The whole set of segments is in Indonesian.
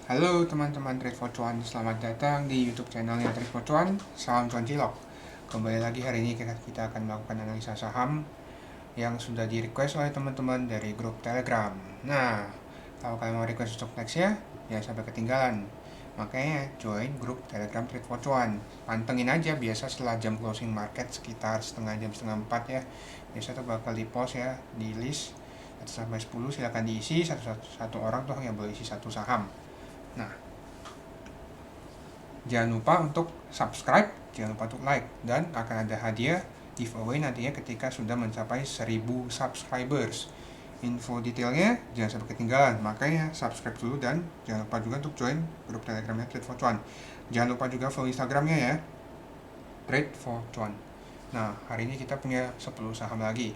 Halo teman-teman Trade for Cuan, selamat datang di YouTube channelnya Trade for Cuan. Salam cuan cilok. Kembali lagi hari ini kita akan melakukan analisa saham yang sudah di request oleh teman-teman dari grup Telegram. Nah, kalau kalian mau request untuk nextnya, ya sampai ketinggalan. Makanya join grup Telegram Trade for Cuan. Pantengin aja biasa setelah jam closing market sekitar setengah jam setengah 4 ya. Biasa tuh bakal di post ya di list 1 sampai 10 silakan diisi satu orang tuh hanya boleh isi satu saham. Nah, jangan lupa untuk subscribe, jangan lupa untuk like, dan akan ada hadiah giveaway nantinya ketika sudah mencapai 1000 subscribers. Info detailnya jangan sampai ketinggalan, makanya subscribe dulu dan jangan lupa juga untuk join grup telegramnya Trade for Cuan. Jangan lupa juga follow instagramnya ya, Trade for Cuan. Nah, hari ini kita punya 10 saham lagi.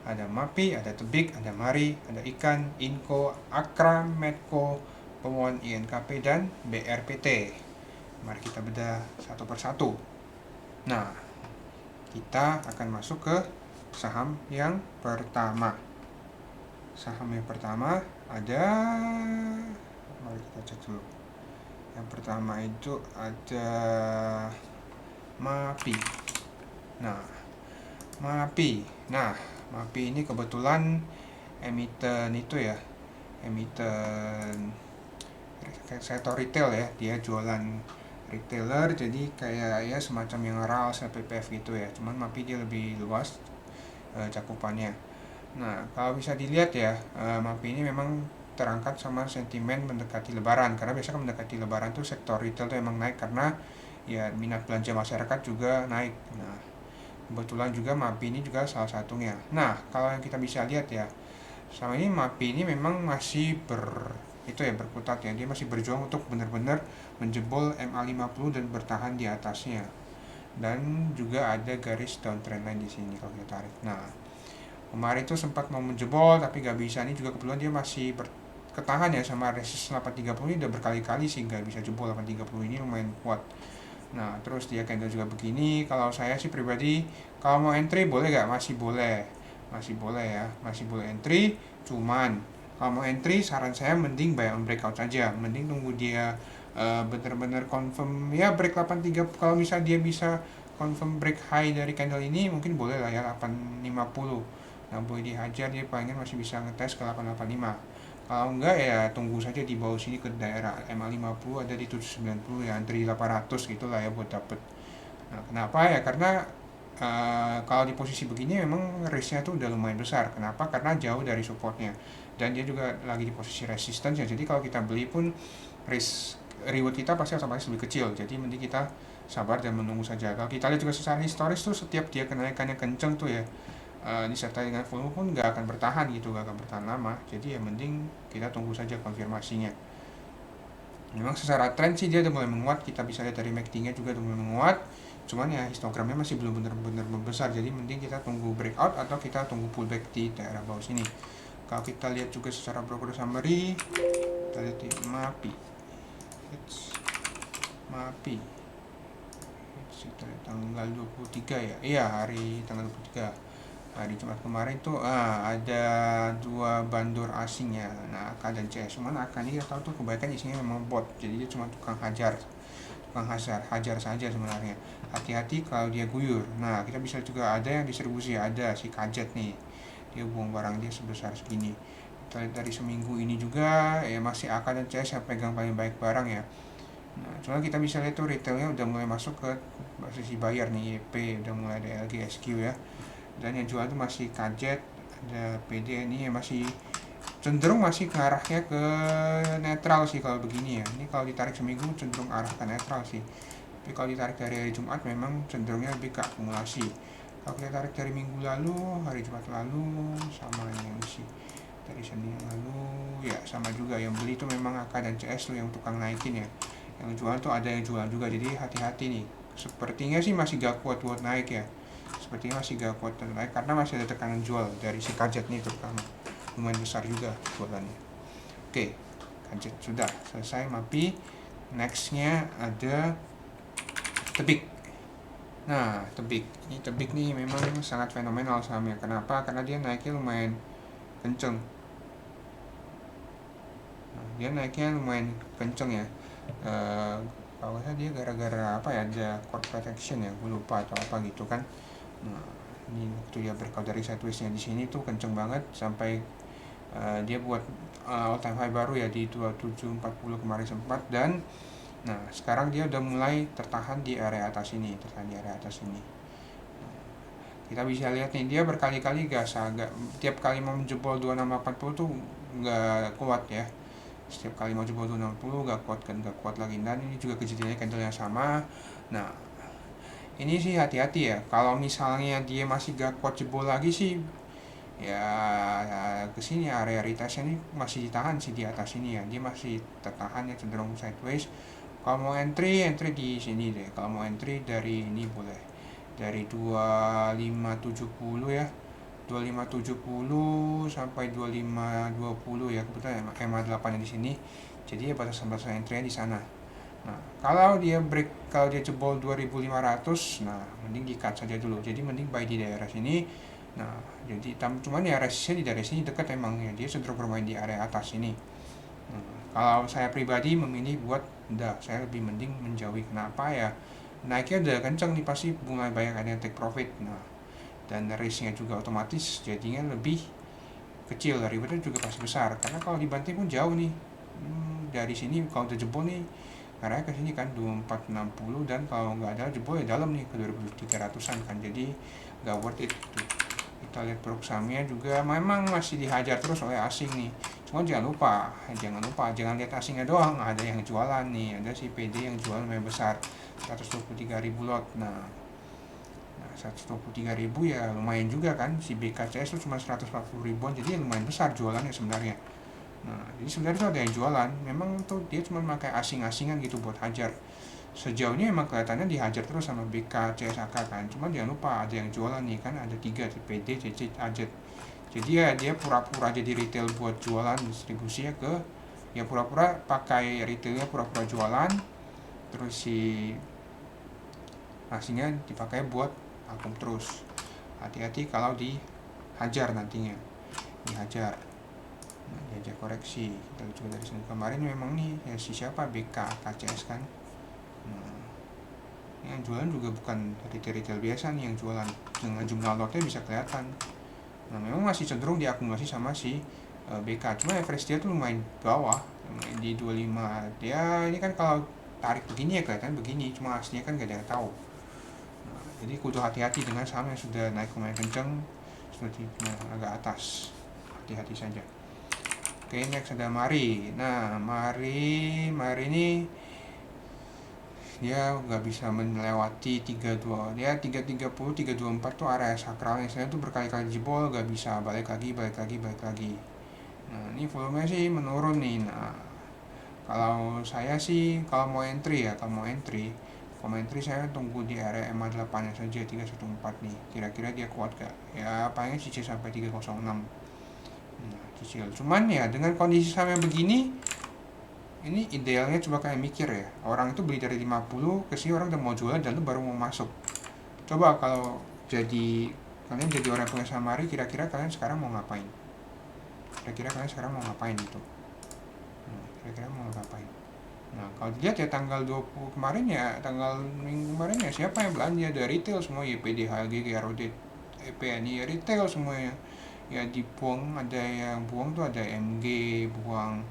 Ada MAPI, ada Tebik, ada Mari, ada Ikan, Inco, Akra, Medco, Pewon, INKP, dan BRPT. Mari kita bedah satu persatu. Nah, kita akan masuk ke saham yang pertama. Saham yang pertama ada, mari kita cek dulu. Yang pertama itu ada MAPI. Nah, MAPI ini kebetulan emiten itu ya, emiten sektor retail ya, dia jualan retailer, jadi kayak ya semacam yang RALS, PPF gitu ya, cuman MAPI dia lebih luas cakupannya. Nah, kalau bisa dilihat ya, MAPI ini memang terangkat sama sentimen mendekati lebaran, karena biasanya mendekati lebaran tuh sektor retail tuh emang naik karena ya minat belanja masyarakat juga naik. Nah, kebetulan juga MAPI ini juga salah satunya. Nah, kalau yang kita bisa lihat ya, selama ini MAPI ini memang masih berkutat ya, dia masih berjuang untuk benar-benar menjebol MA50 dan bertahan di atasnya, dan juga ada garis downtrend line di sini kalau kita tarik. Nah, kemarin itu sempat mau menjebol tapi gak bisa, ini juga kebetulan dia masih ketahan ya sama resistance 830 ini udah berkali-kali sehingga bisa jebol 830 ini, lumayan kuat. Nah, terus dia candle juga begini. Kalau saya sih pribadi, kalau mau entry boleh gak? Masih boleh ya, masih boleh entry. Cuman kalau mau entry, saran saya mending buy on breakout saja, mending tunggu dia bener-bener confirm ya break 83. Kalau misal dia bisa confirm break high dari candle ini, mungkin boleh lah ya 850. Nah, boleh dihajar, dia palingan masih bisa ngetes ke 885. Kalau enggak ya tunggu saja di bawah sini ke daerah MA50, ada di 790 ya, antri 800 gitulah ya buat dapet. Nah, kenapa ya? Karena kalau di posisi begini memang risknya tuh udah lumayan besar. Kenapa? Karena jauh dari supportnya, dan dia juga lagi di posisi resistance ya. Jadi kalau kita beli pun risk reward kita pasti otomatis lebih kecil. Jadi mending kita sabar dan menunggu saja. Kalau kita lihat juga secara historis tuh setiap dia kenaikannya kenceng tuh ya, disertai dengan volume pun nggak akan bertahan gitu, nggak akan bertahan lama. Jadi ya mending kita tunggu saja konfirmasinya. Memang secara tren sih dia udah mulai menguat, kita bisa lihat dari MACD-nya juga udah mulai menguat. Cuman ya histogramnya masih belum benar-benar membesar, jadi mending kita tunggu breakout atau kita tunggu pullback di daerah bawah sini. Kalau kita lihat juga secara broker summary, kita lihat di MAPI. MAPI. Kita lihat tanggal 23 ya. Iya, hari tanggal 23. Hari Jumat kemarin tuh ada dua bandor asing ya. Nah, AK dan CS. Cuman AK ini kita tahu tuh kebanyakan isinya memang bot. Jadi dia cuma tukang hajar saja sebenarnya. Hati-hati kalau dia guyur. Nah, kita bisa juga ada yang distribusi, ada si kajet nih, dia buang barang dia sebesar segini. Kita lihat dari seminggu ini juga ya, masih AK dan CS yang pegang paling baik barang ya. Nah, cuma kita bisa lihat tuh retailnya udah mulai masuk ke posisi bayar nih, YP udah mulai ada LG SQ ya, dan yang jual itu masih kajet, ada PD. Ini masih cenderung masih ke arahnya ke netral sih kalau begini ya. Ini kalau ditarik seminggu cenderung arah ke netral sih, tapi kalau ditarik dari hari Jumat memang cenderungnya lebih ke akumulasi. Kalau kita tarik dari minggu lalu, hari Jumat lalu, sama yang isi dari Senin lalu ya sama juga, yang beli itu memang AK dan CS tuh yang tukang naikin ya, yang jual tuh ada yang jual juga. Jadi hati-hati nih, sepertinya sih masih gak kuat buat naik ya, sepertinya masih gak kuat buat naik karena masih ada tekanan jual dari si kajet nih, terutama lumayan besar juga jualannya. Oke, kajet sudah selesai MAPI. Nextnya ada Tebik. Nah, Tebik nih memang sangat fenomenal sahamnya. Kenapa? Karena dia naiknya lumayan kenceng. Nah, dia naiknya lumayan kenceng ya. Kalau saya dia gara-gara apa ya, ada core protection ya, gue lupa atau apa gitu kan. Nah, ini waktu dia breakout dari sideways-nya di sini tuh kenceng banget sampai dia buat all time high baru ya di 2740 kemarin sempat. Dan nah sekarang dia udah mulai tertahan di area atas ini, kita bisa lihat nih dia berkali-kali agak tiap kali mau menjebol 2680 tuh nggak kuat ya. Setiap kali mau jebol 260 nggak kuat kan, nggak kuat lagi. Dan ini juga kejadiannya candle yang sama. Nah ini sih hati-hati ya, kalau misalnya dia masih gak kuat jebol lagi sih ya, kesini area retestnya ini masih ditahan sih di atas ini ya, dia masih tertahan ya, cenderung sideways. Kalau mau entry di sini deh. Kalau mau entry dari ini boleh dari 2570 ya, 2570 sampai 2520 ya, kebetulan EMA 8 di sini, jadi ya batasan-batasan entry di sana. Nah, kalau dia jebol 2500, nah mending di cut saja dulu. Jadi mending buy di daerah sini. Nah, jadi cuman ya resistnya di daerah sini dekat emang ya, dia cenderung bermain di area atas ini. Kalau saya pribadi memilih buat saya lebih mending menjauhi. Kenapa ya? Naiknya udah kenceng nih, pasti mulai banyak ada yang take profit. Nah, dan risknya juga otomatis jadinya lebih kecil, rewardnya juga pasti besar. Karena kalau dibanting pun jauh nih. Dari sini kalau udah jebol nih, karena ke sini kan 2460, dan kalau nggak ada jebol ya dalam nih ke 2300-an kan, jadi nggak worth it tuh. Kita lihat perusahaannya juga memang masih dihajar terus oleh asing nih. Cuma jangan lupa jangan lihat asingnya doang, ada yang jualan nih, ada si PD yang jualan lumayan besar 123.000 lot. Nah 123.000 ya lumayan juga kan, si BKCS itu cuma 140 ribuan, jadi lumayan besar jualannya sebenarnya. Nah, jadi sebenarnya tuh ada yang jualan, memang tuh dia cuma pakai asing-asingan gitu buat hajar. Sejauh ini emang kelihatannya dihajar terus sama BK, CSAK kan. Cuma jangan lupa ada yang jualan nih kan, ada 3, PD, CC, AJET. Jadi ya dia pura-pura jadi retail buat jualan, distribusinya ke, ya pura-pura pakai retailnya, pura-pura jualan, terus si asingnya dipakai buat akum terus. Hati-hati kalau dihajar nantinya, dihajar. Nah, diajak koreksi. Kita juga dari sini kemarin memang nih ya, si siapa BK KCS kan. Nah, yang jualan juga bukan retail biasa nih yang jualan, dengan jumlah lotnya bisa kelihatan. Nah memang masih cenderung diakumulasi sama si BK, cuma average dia tuh lumayan bawah, lumayan di 25. Dia ini kan kalau tarik begini ya kelihatan begini, cuma aslinya kan gak ada yang tahu. Nah, jadi kudu hati-hati dengan saham yang sudah naik lumayan kenceng, sudah di agak atas, hati-hati saja. Oke, next ada Mari. Nah, Mari ini dia nggak bisa melewati 32, dia 330, 324 tuh area sakralnya. Saya tuh berkali-kali jebol, nggak bisa, balik lagi. Nah, ini volumenya sih menurun nih. Nah, kalau saya sih kalau mau entry saya tunggu di area EMA 8 nya saja, 314 nih. Kira-kira dia kuat gak? Ya paling cicil sampai 306. Nah, cicil. Cuman ya dengan kondisi sama yang begini, ini idealnya coba kalian mikir ya, orang itu beli dari 50 ke sini, orang udah mau jualan dan lu baru mau masuk. Coba kalau kalian jadi orang punya Samari, kira-kira kalian sekarang mau ngapain? Gitu. Kira-kira mau ngapain? Nah, kalau dilihat ya tanggal 20 kemarin ya, tanggal minggu kemarin ya, siapa yang belanja? Dari retail semua, YPD, HLG, GROD, EPNI, ya retail semuanya. Ya dibuang, ada yang buang tuh, ada MG buang,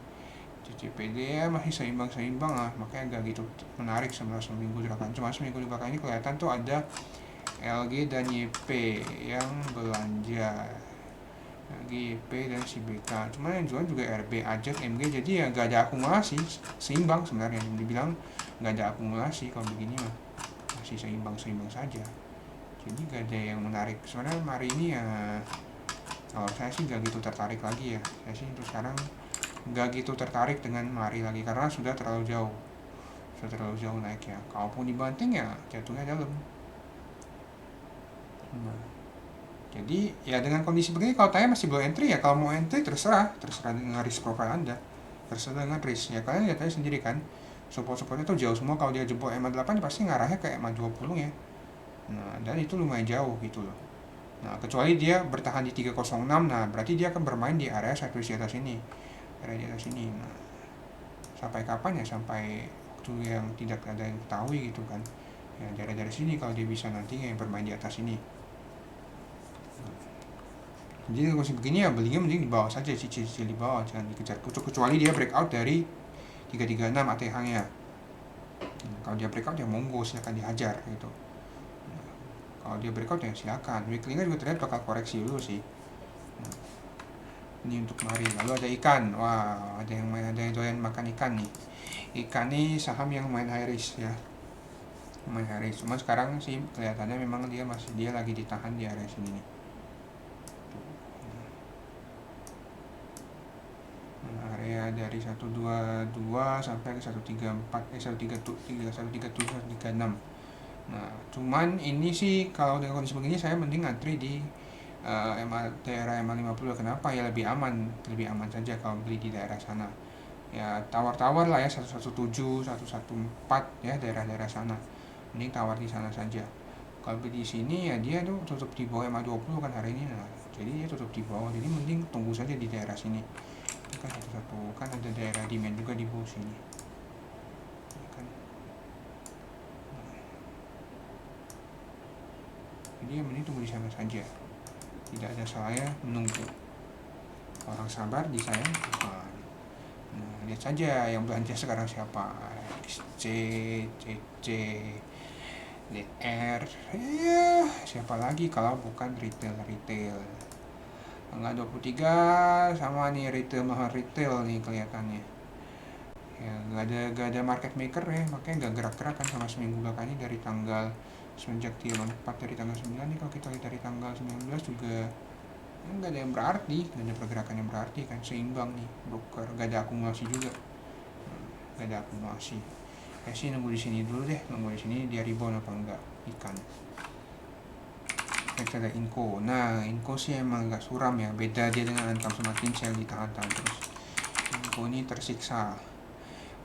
CCPD ya masih seimbang lah, makanya gak gitu menarik sebenarnya seminggu belakang. Cuma seminggu belakang ini kelihatan tuh ada LG dan YP yang belanja, LG, YP dan si BK. Cuma yang jual juga RB, AJET, MG, jadi ya gak ada akumulasi, seimbang sebenarnya. Yang dibilang gak ada akumulasi kalau begini mah masih seimbang saja, jadi gak ada yang menarik sebenarnya. Hari ini ya kalau saya sih gak gitu tertarik lagi ya, saya sih untuk sekarang gak gitu tertarik dengan Mari lagi, karena sudah terlalu jauh naiknya. Kalaupun dibanting ya jatuhnya dalam. Nah, jadi ya dengan kondisi begini, kalau tanya masih belum entry ya, kalau mau entry terserah dengan risk profile Anda, terserah dengan risk ya. Kalian lihat aja sendiri kan, support-supportnya tuh jauh semua. Kalau dia jebol EMA 8 pasti ngarahnya ke EMA 20 ya. Nah, dan itu lumayan jauh gitu loh. Nah, kecuali dia bertahan di 306, nah berarti dia akan bermain di area sideways di atas ini, Nah, sampai kapan ya, sampai waktu yang tidak ada yang ketahui gitu kan ya. Dari sini kalau dia bisa nanti yang bermain di atas ini. Jadi kalau begini ya belinya mending di bawah saja, cicil di bawah, jangan dikejar, kecuali dia breakout dari 336 ATH nya. Kalau dia breakout ya monggo, silakan dihajar gitu. Kalau dia breakout ya silakan. Weekly-nya juga terlihat bakal koreksi dulu sih. Ini untuk kemarin. Lalu ada ikan. Wah, ada yang doyan makan ikan nih. Ikan nih saham yang main high risk ya. Main high risk. Cuma sekarang sih kelihatannya memang dia lagi ditahan di area sini nih. Area dari 122 sampai ke 134, 137, 136. Nah, cuman ini sih kalau dengan kondisi begini saya mending ngantri di daerah MA50. Kenapa? Ya lebih aman saja kalau beli di daerah sana. Ya tawar-tawar lah ya, 117, 114 ya, daerah-daerah sana. Mending tawar di sana saja. Kalau beli di sini ya dia tuh tutup di bawah MA20 kan hari ini. Nah, jadi dia tutup di bawah. Jadi mending tunggu saja di daerah sini. Ini kan kan ada daerah demand juga di bawah sini. Jadi mending tunggu di sana saja. Tidak ada salahnya menunggu. Orang sabar disayang Tuhan. Nah, lihat saja yang belanja sekarang siapa. XC, CC, DR, ya siapa lagi kalau bukan retail. Tanggal 23 sama nih mahal retail nih kelihatannya. Ya gak ada market maker ya, makanya gak gerak-gerak kan sama seminggu belakang ini. Dari tanggal semenjak dia lompat dari tanggal 9 nih, kalau kita lihat dari tanggal 19 juga nggak ada yang berarti, nggak ada pergerakan yang berarti kan, seimbang nih broker, nggak ada akumulasi juga, nggak ada akumulasi. Saya sih nunggu di sini dulu deh, nunggu di sini dia rebound apa enggak ikan. Next ada Inco. Nah, Inco sih emang agak suram ya, beda dia dengan Antam sama Kincel, ditahan-tahan terus. Inco ini tersiksa,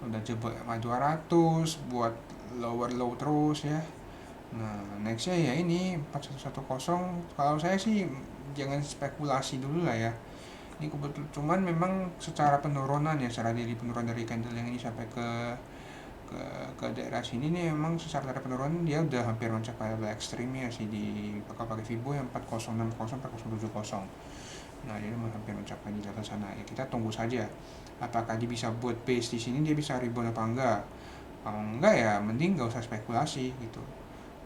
udah jebol MA 200 buat lower low terus ya. Nah, nextnya ya ini 4110. Kalau saya sih jangan spekulasi dulu lah ya. Ini kebetulan cuman memang secara penurunan ya, secara penurunan dari candle yang ini sampai ke daerah sini nih, memang secara penurunan dia udah hampir mencapai level ekstrimnya sih, di bakal pakai Fibo yang 4060, 4070. Nah, dia hampir mencapai di level sana ya. Kita tunggu saja apakah dia bisa buat base di sini, dia bisa rebound apa enggak. Kalau enggak ya mending gak usah spekulasi gitu.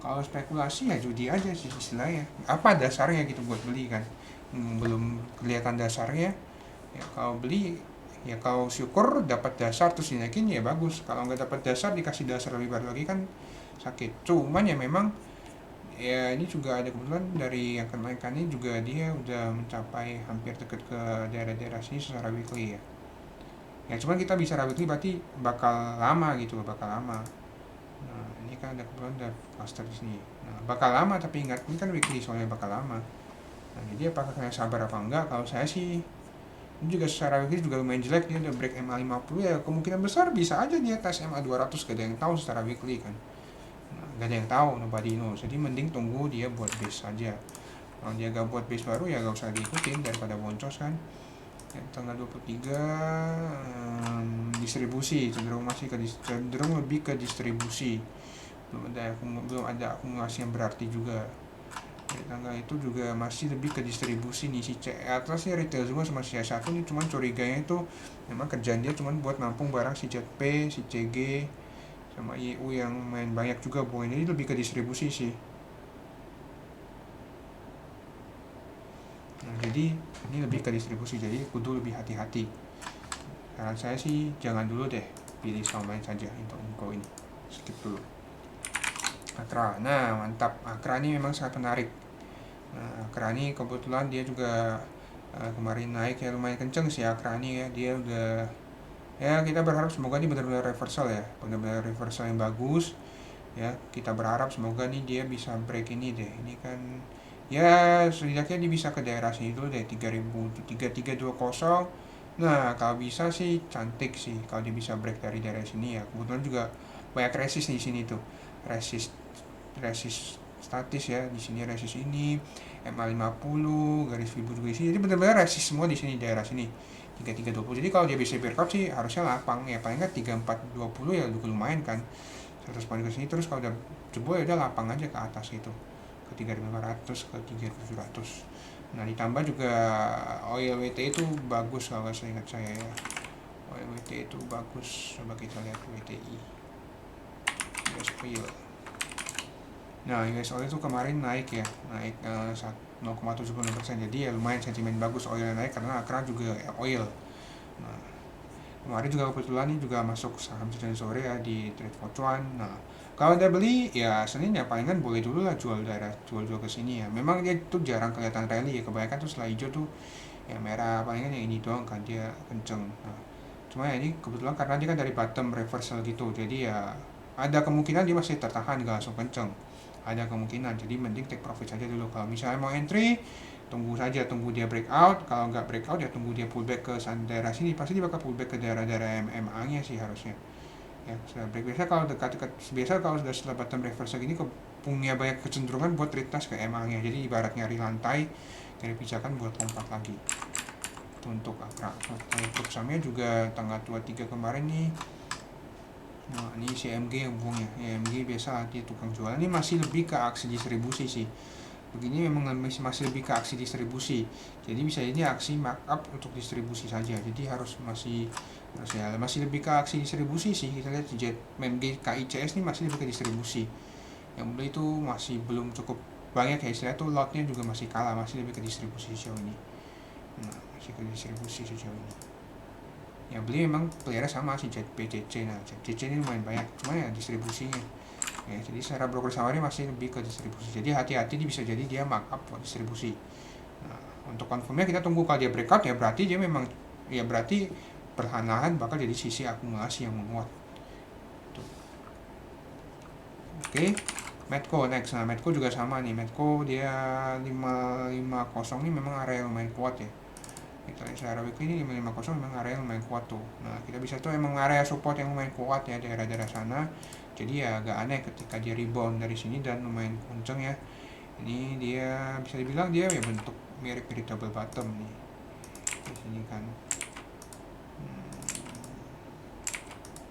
Kalau spekulasi ya judi aja sih istilahnya. Apa dasarnya gitu buat beli kan? Belum kelihatan dasarnya. Ya kalau beli ya, kalau syukur dapat dasar terus dinaikin ya bagus. Kalau nggak dapat dasar, dikasih dasar lebih baru lagi kan sakit. Cuman ya memang ya ini juga ada kebetulan dari yang kenaikan ini juga dia udah mencapai hampir dekat ke daerah-daerah sini secara weekly ya. Ya cuman kita bisa weekly berarti bakal lama gitu, bakal lama. Nah, ini kan ada kebetulan ada cluster di sini. Nah, bakal lama, tapi ingat ini kan weekly soalnya bakal lama. Nah, jadi apakah kalian sabar apa enggak? Kalau saya sih ini juga secara weekly juga lumayan jelek, dia udah break MA50 ya, kemungkinan besar bisa aja dia tes MA200, gak ada yang tahu secara weekly kan. Nah, gak ada yang tahu, nobody knows. Jadi mending tunggu dia buat base saja. Kalau dia gak buat base baru ya gak usah diikutin daripada boncos kan. Ya, tanggal 23 distribusi, cenderung lebih ke distribusi, belum ada akumulasi yang berarti juga. Di tanggal itu juga masih lebih ke distribusi nih. Si C atas sih retail semua, sama si C1 nih cuman curiganya itu memang kerjaan dia cuman buat nampung barang si ZP, si CG sama IU yang main banyak juga bohong. Jadi lebih ke distribusi sih. Nah, jadi ini lebih ke distribusi, jadi kudu lebih hati-hati. Saran saya sih jangan dulu deh, pilih saham lain saja untuk Inco ini, skip dulu. Akra, nah mantap, Akra ini memang sangat menarik. Nah, Akra ini kebetulan dia juga kemarin naik ya lumayan kenceng sih Akra ini ya. Dia udah ya, kita berharap semoga ini benar-benar reversal ya, benar-benar reversal yang bagus ya. Kita berharap semoga nih dia bisa break ini deh. Ini kan ya setidaknya dia bisa ke daerah sini dulu deh, 3320. Nah, kalau bisa sih cantik sih kalau dia bisa break dari daerah sini ya. Kebetulan juga banyak resist di sini tuh, resist statis ya. Di sini resist ini MA50, garis Fibo juga di sini. Jadi benar-benar resist semua di sini, daerah sini. 3320. Jadi kalau dia bisa breakout sih harusnya lapang ya, paling nggak 3420 ya juga lumayan kan, 100 poin ke sini. Terus kalau udah jebol ya udah lapang aja ke atas itu, ke 3500 ke 3700. Nah ditambah juga oil WT itu bagus kalau seingat saya ya, oil WT itu bagus. Coba kita lihat WTI, US oil. Nah US oil itu kemarin naik ya, naik 0,76%. Jadi ya lumayan sentimen bagus, oil naik karena Akra juga oil. Nah kemarin juga kebetulan ini juga masuk saham Senin sore ya di Trade for Cuan. Nah kalau Anda beli ya Senin ya palingan boleh dulu lah jual ke sini ya. Memang dia tuh jarang kelihatan rally ya, kebanyakan tuh setelah hijau tuh ya merah, palingan yang ini doang kan dia kenceng. Nah cuma ya ini kebetulan karena dia kan dari bottom reversal gitu, jadi ya ada kemungkinan dia masih tertahan gak langsung kenceng, ada kemungkinan. Jadi mending take profit saja dulu. Kalau misalnya mau entry, tunggu saja, tunggu dia breakout. Kalau nggak breakout ya tunggu dia pullback ke daerah sini, pasti dia bakal pullback ke daerah-daerah MMA nya sih harusnya ya. Setelah break biasa kalau dekat-dekat, biasa kalau sudah setelah bottom reversal gini punya banyak kecenderungan buat retest ke MA nya. Jadi ibarat nyari lantai, nyari pijakan buat lompat lagi. Itu untuk Akra. Untuk sahamnya juga tanggal 23 kemarin nih. Nah, ini CMG yang buangnya. CMG biasa dia tukang jualan. Ini masih lebih ke aksi distribusi sih. Begini memang masih lebih ke aksi distribusi. Jadi bisa jadi aksi markup untuk distribusi saja. Jadi masih lebih ke aksi distribusi sih. Kita lihat JMG KICS ini masih lebih ke distribusi. Yang beli itu masih belum cukup banyak ya, istilahnya tuh lotnya juga masih kalah, masih lebih ke distribusi sejauh ini. Nah, masih ke distribusi sejauh ini. Yang beli memang pelihara sama sih JPCC. Nah JPCC ini lumayan banyak, cuma ya distribusinya ya, jadi secara broker sawarnya masih lebih ke distribusi. Jadi hati-hati, dia bisa jadi dia markup buat distribusi. Nah untuk confirmnya kita tunggu. Kalau dia breakout ya berarti dia memang ya berarti perlahan-lahan bakal jadi sisi akumulasi yang menguat. Oke, Medco next. Nah Medco juga sama nih. Medco dia 550 ini memang area yang lumayan kuat ya. Kita lihat secara weekly ini 550 memang area yang lumayan kuat tuh. Nah kita bisa tuh emang area support yang lumayan kuat ya, daerah-daerah sana. Jadi ya agak aneh ketika dia rebound dari sini dan lumayan kenceng ya. Ini dia bisa dibilang dia ya bentuk mirip-mirip double bottom nih di sini kan.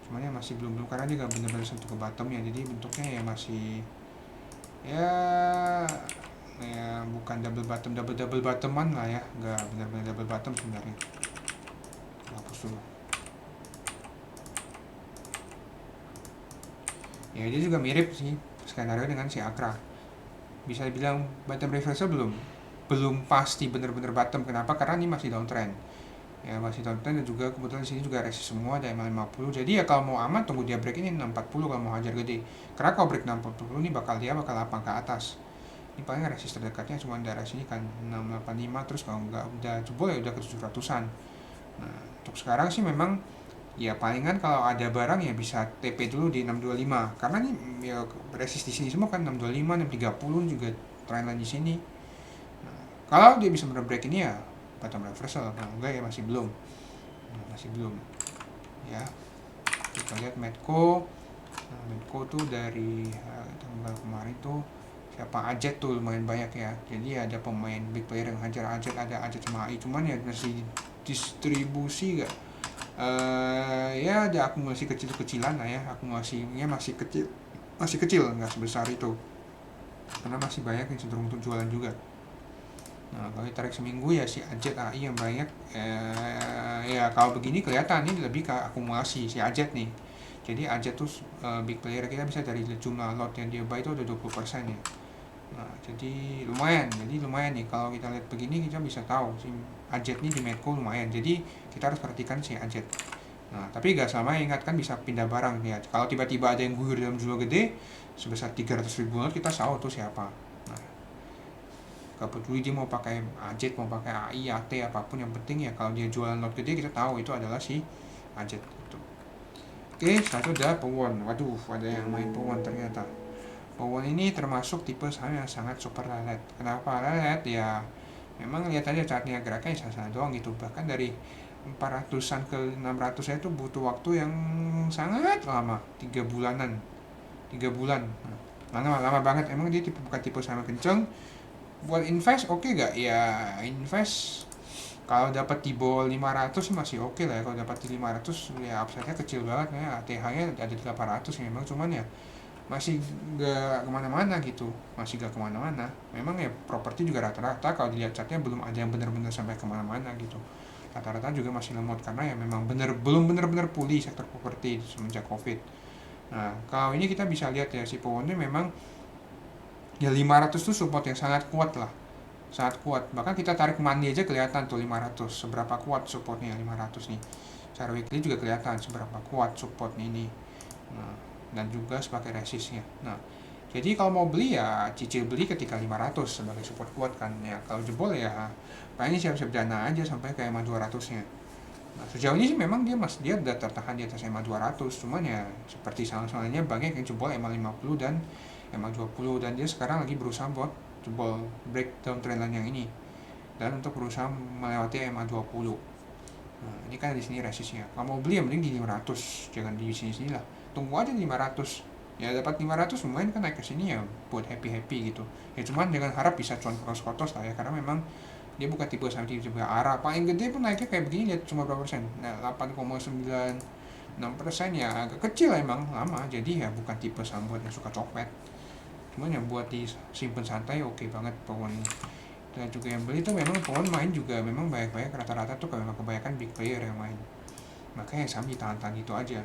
Cuman ya masih belum karena dia nggak benar-benar sentuh ke bottomnya, jadi bentuknya ya masih ya bukan double bottoman lah ya, nggak benar-benar double bottom sebenarnya. Hapus dulu. Ya dia juga mirip sih skenario dengan si Akra. Bisa dibilang bottom reversal belum pasti benar-benar bottom. Kenapa? Karena ini masih downtrend ya, masih downtrend. Dan juga kebetulan di sini juga resist semua ada MA50. Jadi ya kalau mau aman tunggu dia break ini 640 kalau mau hajar gede. Karena kalau break 640 ini bakal lapang ke atas. Ini paling resist terdekatnya cuma daerah sini kan 685, terus kalau nggak udah jebol ya udah ke 700-an. Nah untuk sekarang sih memang ya palingan kalau ada barang ya bisa TP dulu di 625, karena nih ya resist di sini semua kan 625, 630 juga trendline di sini. Nah, kalau dia bisa break ini ya bottom reversal. Nah, enggak ya masih belum. Ya. Kita lihat Medco. Nah, Medco tuh dari tanggal kemarin tuh siapa Ajet tuh lumayan banyak ya. Jadi ada pemain big player yang hajar Ajet, ada Ajet sama AI, cuman ya masih distribusi gak. Ya ada akumulasi kecil-kecilan lah ya, akumulasinya masih kecil, nggak sebesar itu karena masih banyak yang cenderung untuk jualan juga. Nah kalau ditarik seminggu ya si Ajet AI yang banyak. Ya kalau begini kelihatan ini lebih ke akumulasi si Ajet nih. Jadi Ajet tuh big player kita bisa dari jumlah lot yang dia buy itu udah 20% ya. Nah jadi lumayan nih kalau kita lihat begini kita bisa tahu si Ajet nih di Medco lumayan. Jadi kita harus perhatikan si Ajet. Nah tapi gak sama, ingatkan bisa pindah barang ya. Kalau tiba-tiba ada yang guyur dalam jumlah gede sebesar 300.000 lot, kita tahu tuh siapa. Nah gak peduli dia mau pakai Ajet, mau pakai AI, AT, apapun, yang penting ya kalau dia jualan lot gede kita tahu itu adalah si Ajet gitu. Oke, satu udah Powon. Waduh, ada yang main Powon ternyata. Powon ini termasuk tipe saham yang sangat super lelet. Kenapa lelet? Ya memang lihat aja chartnya geraknya sana doang gitu. Bahkan dari 400-an ke 600 itu butuh waktu yang sangat lama, 3 bulanan. 3 bulan. Nah, lama banget. Emang dia bukan tipe saham kenceng. Buat invest oke gak? Ya invest Kalau dapat di bawah 500 sih masih oke lah ya. Kalau dapat di 500 ya upside-nya kecil banget ya. ATH-nya ada di 800 ya, memang, cuman ya masih gak kemana-mana gitu, masih gak kemana-mana. Memang ya properti juga rata-rata kalau dilihat chartnya belum ada yang benar-benar sampai kemana-mana gitu. Rata-rata juga masih lemot karena ya memang belum benar-benar pulih sektor properti semenjak covid. Nah, kalau ini kita bisa lihat ya, si pohonnya memang ya 500 tuh support yang sangat kuat lah, sangat kuat. Bahkan kita tarik money aja kelihatan tuh 500 seberapa kuat supportnya 500 nih. Secara weekly juga kelihatan seberapa kuat support ini. Nah, dan juga sebagai resistnya. Nah, jadi kalau mau beli ya cicil beli ketika 500 sebagai support kuat kan. Ya kalau jebol ya paling siap-siap dana aja sampai ke EMA 200-nya. Nah, sejauh ini sih memang dia udah tertahan di atas EMA 200, cuman ya seperti salah-salahnya banyak yang jebol EMA 50 dan EMA 20, dan dia sekarang lagi berusaha buat jebol breakdown trendline yang ini dan untuk berusaha melewati EMA 20. Nah, ini kan di sini resistnya. Kalau mau beli ya mending di 500, jangan di sini-sini lah. Tunggu aja di 500. Ya dapat 500 lumayan kan naik ke sini ya buat happy-happy gitu. Ya cuman jangan harap bisa cuan cross lah ya, karena memang dia bukan tipe sama tipe arah. Paling gede pun naiknya kayak begini, lihat cuma berapa persen. Nah, 8,96% ya agak kecil emang lama. Jadi ya bukan tipe saham buat yang suka copet. Cuman ya buat disimpan santai oke banget pohon. Dan juga yang beli tuh memang pohon main juga memang banyak-banyak, rata-rata tuh memang kebanyakan big player yang main. Makanya saham ditahan-tahan itu aja.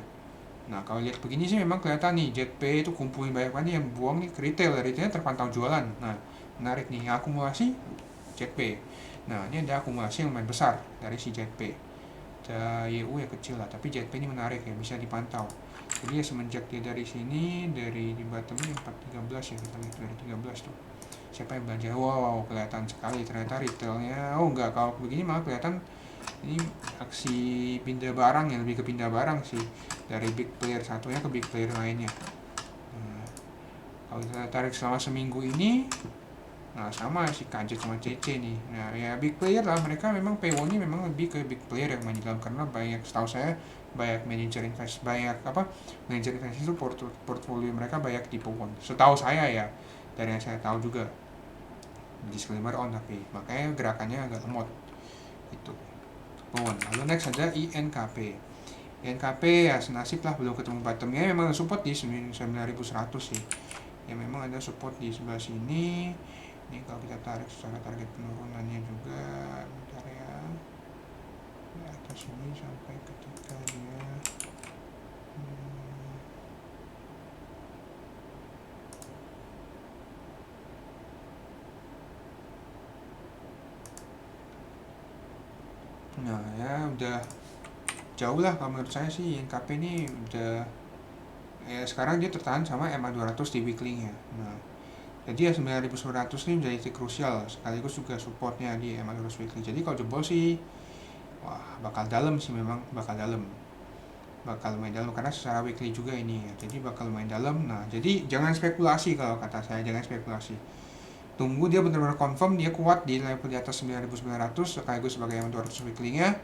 Nah kalau lihat begini sih memang kelihatan nih JetPay itu kumpulin banyak banget yang buang nih ke retail. Retailnya terpantau jualan. Nah menarik nih akumulasi JetPay. Nah ini ada akumulasi yang lumayan besar dari si JetPay. YU ya kecil lah, tapi JetPay ini menarik ya, bisa dipantau. Jadi ya semenjak dia dari sini, dari di bottomnya 413 ya, kita lihat dari 13 tuh. Siapa yang belanja? Wow, kelihatan sekali ternyata retailnya. Oh enggak, kalau begini malah kelihatan ini aksi pindah barang, yang lebih ke pindah barang sih, dari big player satunya ke big player lainnya. Nah, kalau kita tarik selama seminggu ini, nah sama si Kajet sama CC nih. Nah ya big player lah, mereka memang PO-nya memang lebih ke big player yang main di dalam, karena banyak, setahu saya banyak manajer investasi itu portfolio mereka banyak di PO. Setahu saya ya, dari yang saya tahu juga, disclaimer on, tapi makanya gerakannya agak lemot itu pohon. Lalu next ada INKP. INKP ya senasib lah, belum ketemu bottomnya. Memang support di 9.100 sih ya, memang ada support di sebelah sini. Ini kalau kita tarik secara target penurunannya juga bentar ya, di atas ini sampai ketika dia nah ya udah jauh lah kalau menurut saya sih. INKP ini udah ya sekarang dia tertahan sama EMA 200 di weekly-nya. Nah jadi ya 9.900 ini menjadi titik krusial, sekaligus juga supportnya di EMA 200 weekly. Jadi kalau jebol sih wah bakal dalam sih, memang bakal dalam, bakal lumayan dalam karena secara weekly juga ini ya, jadi bakal lumayan dalam. Nah jadi jangan spekulasi, kalau kata saya jangan spekulasi, tunggu dia benar-benar confirm dia kuat di level di atas 9.900 sekaligus sebagai yang 200 weekly-nya.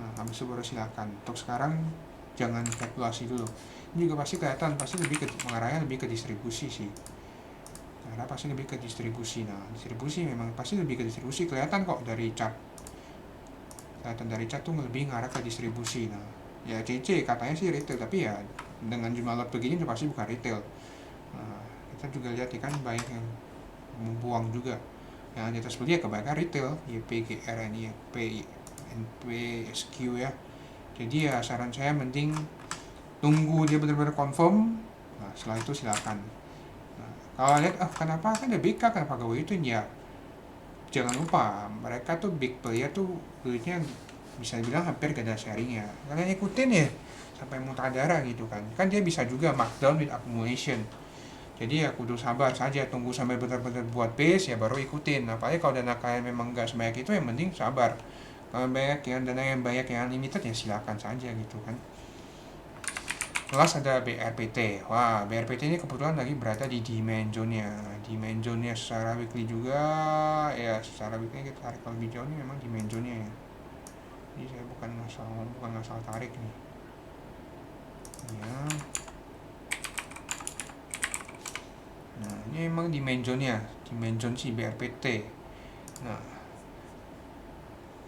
Nah habis itu baru silakan. Untuk sekarang jangan spekulasi dulu. Ini juga pasti kelihatan, pasti lebih ke mengarahnya lebih ke distribusi sih, karena pasti lebih ke distribusi. Nah distribusi memang pasti lebih ke distribusi, kelihatan kok dari chart, kelihatan dari chart tuh lebih ngarah ke distribusi. Nah ya CC katanya sih retail, tapi ya dengan jumlah lot begini udah pasti bukan retail. Nah, kita juga lihat kan banyak yang membuang juga, yang di atas beli ya kebanyakan retail, YPGR, NIP, NPSQ ya. Jadi ya saran saya mending tunggu dia benar-benar confirm. Nah setelah itu silakan. Nah, kalau lihat kenapa kan ada BK, kenapa gak itu ya, jangan lupa mereka tuh big player tuh duitnya bisa dibilang hampir gak ada sharingnya. Kalian ikutin ya sampai mutadara gitu kan, kan dia bisa juga markdown with accumulation. Jadi ya kudu sabar saja, tunggu sampai benar-benar buat base ya baru ikutin. Apalagi kalau dana kalian memang gak sebanyak itu, yang penting sabar. Kalau banyak yang dana yang banyak yang unlimited ya silakan saja gitu kan. Kelas ada BRPT. Wah, BRPT ini kebetulan lagi berada di demand zone-nya. Demand zone-nya secara weekly juga ya, secara weekly kita tarik lebih jauh nih, memang demand zone-nya ya. Jadi saya bukan masalah tarik nih. Ya. Nah, ini memang demand zone-nya, demand zone si BRPT. Nah,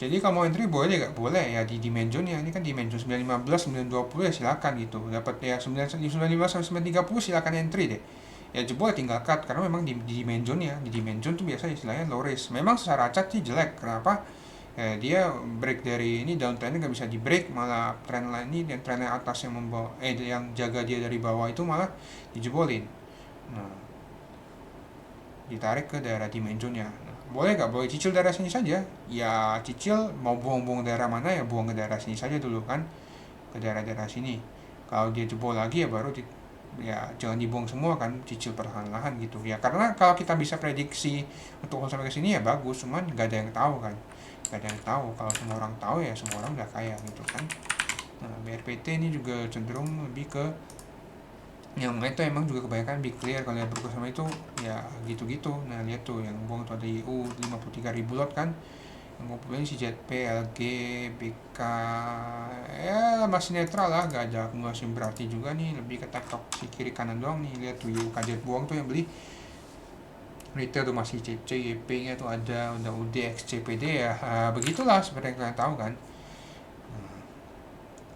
Jadi kalau mau entry boleh nggak? Boleh ya di dimen zone-nya. Ini kan dimen zone 915, 920 ya silakan gitu. Dapat ya 995 sampai 930 silakan entry deh. Ya jebol tinggal cut karena memang di dimen zone-nya, di dimen zone tuh biasa istilahnya low risk. Memang secara cat sih jelek. Kenapa? Dia break dari ini down trendnya nggak bisa di break, malah trend line ini dan trend atas yang membawa yang jaga dia dari bawah itu malah dijebolin. Nah, ditarik ke daerah dimensionnya. Nah, boleh nggak? Boleh cicil daerah sini saja. Ya cicil mau buang-buang daerah mana ya buang ke daerah sini saja dulu kan, ke daerah-daerah sini. Kalau dia jebol lagi ya baru ya jangan dibuang semua kan, cicil perlahan-lahan gitu ya. Karena kalau kita bisa prediksi untuk sampai ke sini ya bagus, cuman nggak ada yang tahu kan, nggak ada yang tahu. Kalau semua orang tahu ya semua orang udah kaya gitu kan. Nah, BRPT ini juga cenderung lebih ke yang itu emang juga kebanyakan big clear. Kalau yang berkurang sama itu ya gitu-gitu. Nah lihat tuh yang buang tuh ada IU 53.000 lot kan, yang ngumpulin si ZP, LG, BK, ya masih netral lah, gak ada akumulasi berarti juga nih, lebih ke tektok si kiri kanan doang nih. Lihat tuh IU kajet buang tuh yang beli retail tuh masih CC, YP nya tuh ada, udah UD, XCPD ya. Begitulah seperti yang kalian tahu kan.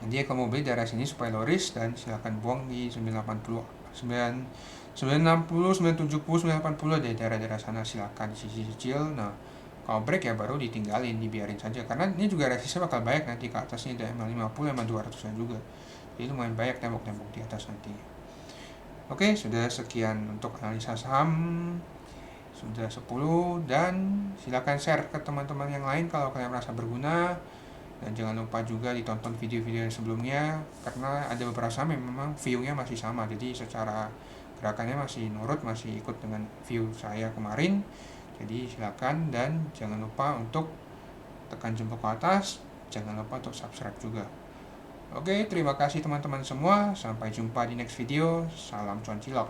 Jadi kalau mau beli daerah sini supaya low risk dan silahkan buang di 980 960 970 980 dari daerah-daerah sana silahkan di sisi kecil. Nah kalau break ya baru ditinggalin, dibiarin saja karena ini juga resistnya bakal banyak nanti ke atasnya, ada MA50 MA200 juga, jadi lumayan banyak tembok-tembok di atas nanti. Oke, sudah sekian untuk analisa saham, sudah 10, dan silakan share ke teman-teman yang lain kalau kalian merasa berguna. Dan jangan lupa juga ditonton video-video sebelumnya karena ada beberapa saham yang memang view-nya masih sama, jadi secara gerakannya masih nurut, masih ikut dengan view saya kemarin. Jadi silakan dan jangan lupa untuk tekan jempol ke atas, jangan lupa untuk subscribe juga. Oke, terima kasih teman-teman semua, sampai jumpa di next video. Salam cuan cilok.